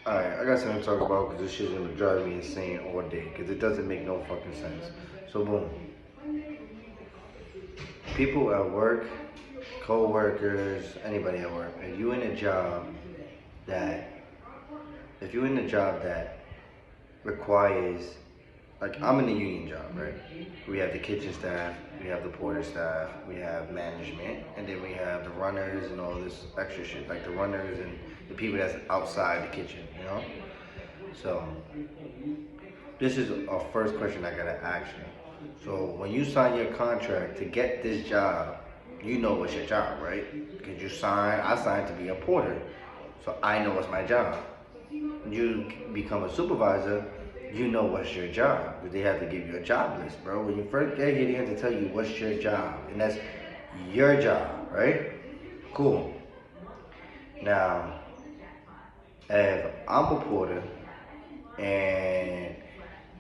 Alright, I got something to talk about because this shit's gonna drive me insane all day because it doesn't make no fucking sense. So boom, people at work, co-workers, anybody at work, if you in a job that, if you're in a job that requires, like I'm in a union job, right? We have the kitchen staff, we have the porter staff, we have management, and then we have the runners and all this extra shit, like the runners and the people that's outside the kitchen, you know? So, this is our first question I gotta ask you. So, when you sign your contract to get this job, you know what's your job, right? Because I signed to be a porter, so I know what's my job. You become a supervisor, you know what's your job. Because they have to give you a job list, bro. When you first get here, they have to tell you what's your job, and that's your job, right? Cool. Now, if I'm a porter and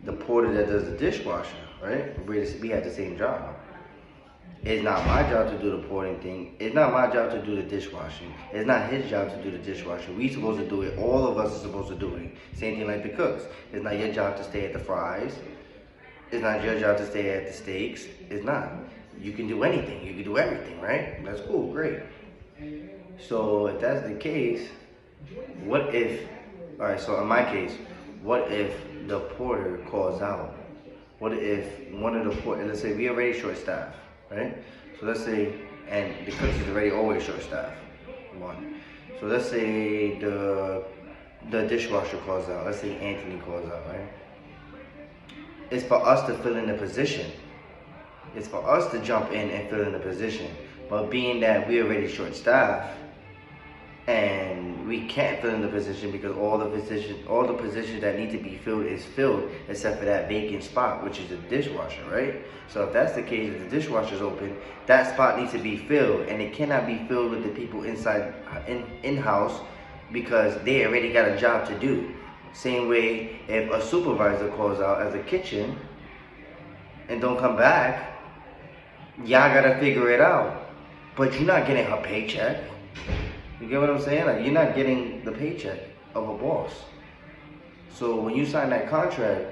the porter that does the dishwasher, right? We have the same job. It's not my job to do the porting thing. It's not my job to do the dishwashing. It's not his job to do the dishwashing. We supposed to do it. All of us are supposed to do it. Same thing like the cooks. It's not your job to stay at the fries. It's not your job to stay at the steaks. It's not. You can do anything. You can do everything, right? That's cool. Great. So if that's the case, what if, all right, so in my case, what if the porter calls out? What if one of the porters, let's say we already short staffed, right? So let's say, and the cooks is already always short staffed, one. So let's say the dishwasher calls out, let's say Anthony calls out, right? It's for us to fill in the position. It's for us to jump in and fill in the position. But being that we already short staffed, and we can't fill in the position because all the positions that need to be filled is filled except for that vacant spot, which is the dishwasher, right? So if that's the case, if the dishwasher's open, that spot needs to be filled, and it cannot be filled with the people inside in-house because they already got a job to do. Same way, if a supervisor calls out as a kitchen and don't come back, y'all gotta figure it out. But you're not getting her paycheck. You get what I'm saying? Like, you're not getting the paycheck of a boss. So when you sign that contract,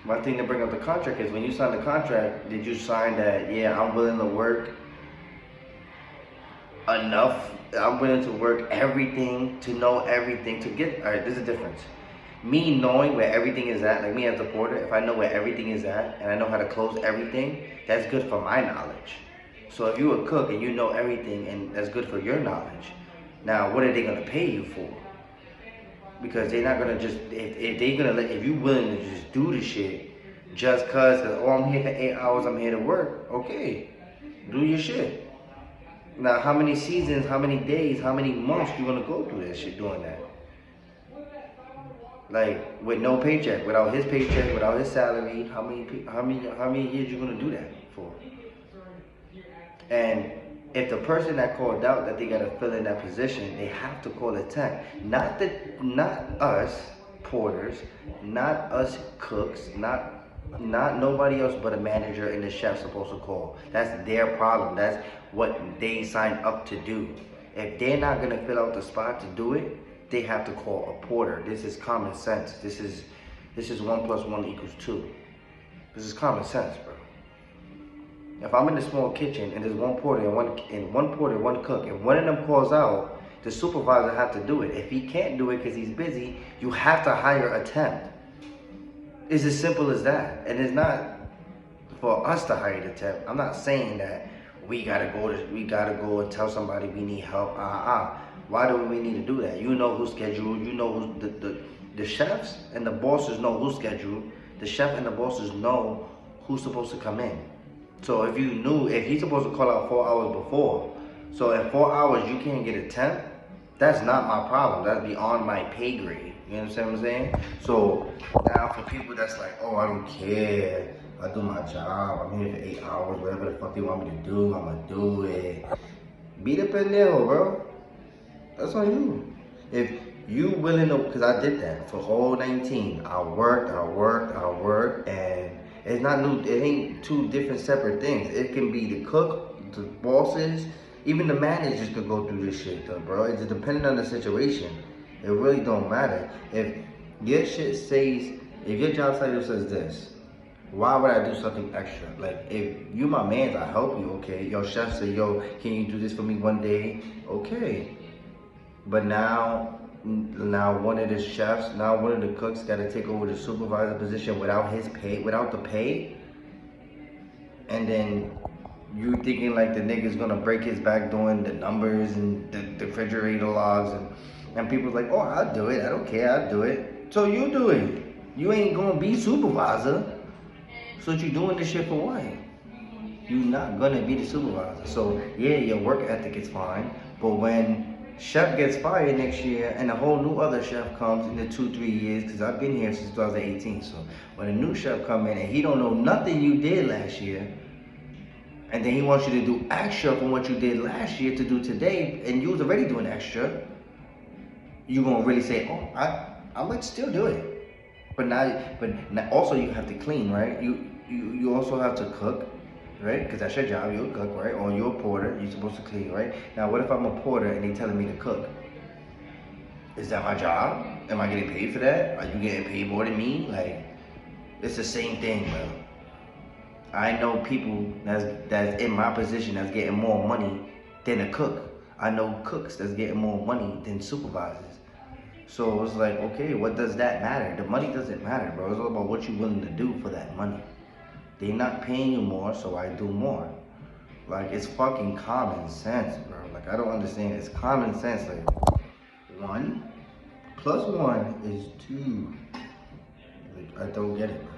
one thing to bring up the contract is when you sign the contract, did you sign that, yeah, I'm willing to work enough, I'm willing to work everything, to know everything, to get, all right, there's a difference. Me knowing where everything is at, like me as a porter, if I know where everything is at and I know how to close everything, that's good for my knowledge. So if you're a cook and you know everything and that's good for your knowledge, now what are they gonna pay you for? Because they're not gonna just, if you're willing to just do the shit just cause, oh, I'm here for 8 hours, I'm here to work, okay, do your shit. Now how many seasons, how many days, how many months you gonna go through that shit doing that? Like with no paycheck, without his paycheck, without his salary, how many years you gonna do that for? And if the person that called out that they gotta fill in that position, they have to call a temp. Not us porters, not us cooks, not nobody else but a manager and the chef supposed to call. That's their problem. That's what they signed up to do. If they're not gonna fill out the spot to do it, they have to call a porter. This is common sense. This is 1 + 1 = 2. This is common sense, bro. If I'm in a small kitchen and there's one porter and one cook, and one of them calls out, the supervisor has to do it. If he can't do it because he's busy, you have to hire a temp. It's as simple as that. And it's not for us to hire the temp. I'm not saying that we gotta go and tell somebody we need help. Why do we need to do that? You know who's scheduled. You know who's the chefs and the bosses know who's scheduled. The chef and the bosses know who's supposed to come in. So if he's supposed to call out 4 hours before, so in 4 hours you can't get a temp, that's not my problem. That's beyond my pay grade. You understand what I'm saying? So now for people that's like, oh, I don't care, I do my job, I'm here for 8 hours, whatever the fuck they want me to do, I'm gonna do it. Beat up in there, bro. That's on you. If you willing to, because I did that for whole 19. I worked, and it's not new, it ain't two different separate things. It can be the cook, the bosses, even the managers could go through this shit though, bro. It's depending on the situation. It really don't matter. If your shit says, if your job title says this, why would I do something extra? Like, if you my man, I help you, okay? Your chef say, yo, can you do this for me one day? Okay. But now one of the chefs, now one of the cooks got to take over the supervisor position without his pay, without the pay. And then you thinking like the nigga's gonna break his back doing the numbers and the refrigerator logs, and people's like, oh, I'll do it. I don't care. I'll do it. So you do it. You ain't gonna be supervisor. So what you doing this shit for what? You're not gonna be the supervisor. So yeah, your work ethic is fine, but when chef gets fired next year and a whole new other chef comes in the 2-3 years, because I've been here since 2018, so when a new chef come in and he don't know nothing you did last year, and then he wants you to do extra from what you did last year to do today, and you was already doing extra, you gonna really say, oh, I might still do it. But now also you have to clean, right? You also have to cook, right? Because that's your job, you're a cook, right? Or you're a porter, you're supposed to clean, right? Now what if I'm a porter and they telling me to cook? Is that my job? Am I getting paid for that? Are you getting paid more than me? Like, it's the same thing, bro. I know people that's in my position that's getting more money than a cook. I know cooks that's getting more money than supervisors. So it's like, okay, what does that matter? The money doesn't matter, bro. It's all about what you're willing to do for that money. They're not paying you more, so I do more. Like, it's fucking common sense, bro. Like, I don't understand. It's common sense. Like, 1 + 1 is 2. Like, I don't get it, bro.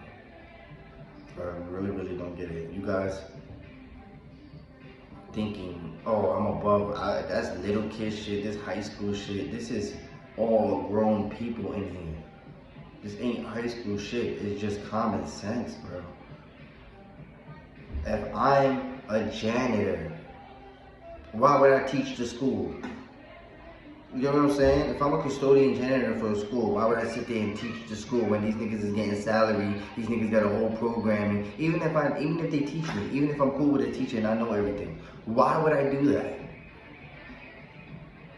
I really, really don't get it. You guys thinking, oh, I'm above, that's little kid shit, this high school shit. This is all grown people in here. This ain't high school shit. It's just common sense, bro. If I'm a janitor, why would I teach the school? You know what I'm saying? If I'm a custodian janitor for a school, why would I sit there and teach the school when these niggas is getting salary, these niggas got a whole programming, even if they teach me, even if I'm cool with a teacher and I know everything, why would I do that?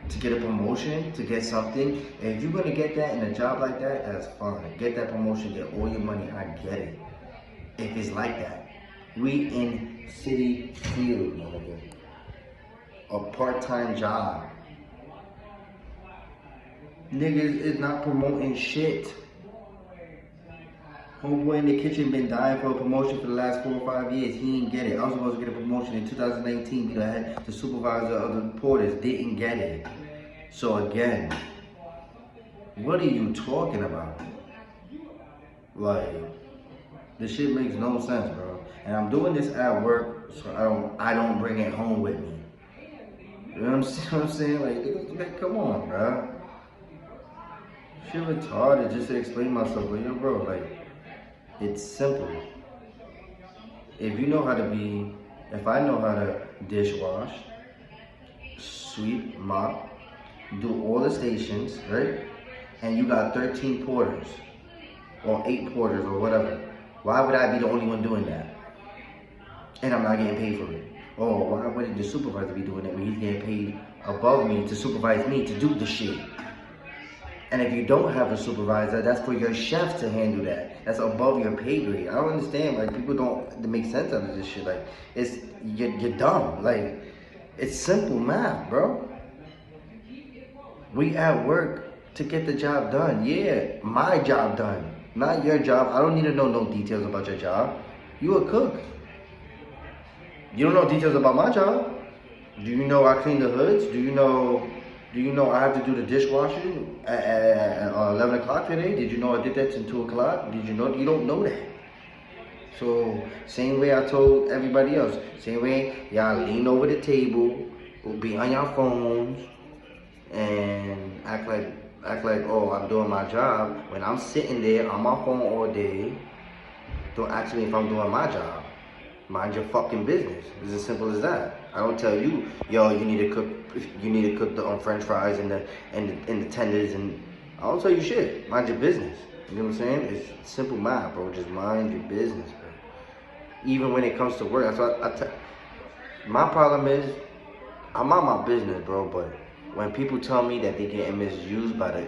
To get a promotion, to get something? If you're gonna get that in a job like that, that's fine. Get that promotion, get all your money, I get it. If it's like that. We in City Field, motherfucker. A part-time job. Niggas is not promoting shit. Homeboy in the kitchen been dying for a promotion for the last 4 or 5 years. He didn't get it. I was supposed to get a promotion in 2019 because I had the supervisor of the porters. Didn't get it. So again, what are you talking about? Like, this shit makes no sense, bro. And I'm doing this at work, so I don't bring it home with me. You know what I'm saying? Like, come on, bro. Shit retarded just to explain myself. Like, yo, bro, like, it's simple. If I know how to dishwash, sweep, mop, do all the stations, right? And you got 13 porters, or 8 porters, or whatever. Why would I be the only one doing that? And I'm not getting paid for it. Oh, why would the supervisor be doing that when he's getting paid above me to supervise me to do the shit? And if you don't have a supervisor, that's for your chef to handle that. That's above your pay grade. I don't understand. Like, people don't make sense out of this shit. Like, you're dumb. Like, it's simple math, bro. We at work to get the job done. Yeah, my job done, not your job. I don't need to know no details about your job. You a cook. You don't know details about my job. Do you know I clean the hoods? Do you know I have to do the dishwashing at 11 o'clock today? Did you know I did that till 2 o'clock? Did you know? You don't know that. So, same way I told everybody else. Same way y'all lean over the table, or be on your phones, and act like, oh, I'm doing my job. When I'm sitting there on my phone all day, don't ask me if I'm doing my job. Mind your fucking business. It's as simple as that. I don't tell you, yo, you need to cook the French fries and the tenders, and I don't tell you shit. Mind your business. You know what I'm saying? It's simple math, bro. Just mind your business, bro. Even when it comes to work, that's what my problem is, I'm on my business, bro, but when people tell me that they getting misused by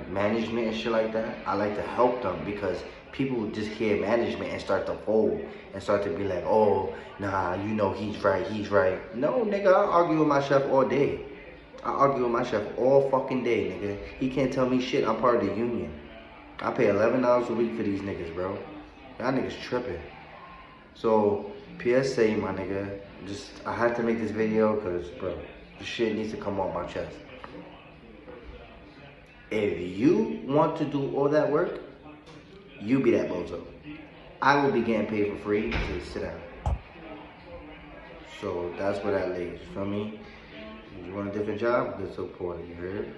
management and shit like that, I like to help them, because people just hear management and start to fold and start to be like, oh, nah, you know he's right, he's right. No, nigga, I argue with my chef all day. I argue with my chef all fucking day, nigga. He can't tell me shit. I'm part of the union. I pay $11 a week for these niggas, bro. Y'all niggas tripping. So, PSA, my nigga. I had to make this video because, bro, the shit needs to come off my chest. If you want to do all that work, you be that bozo. I will be getting paid for free to sit down. So, that's where that lays. You feel me? If you want a different job, good support, you heard?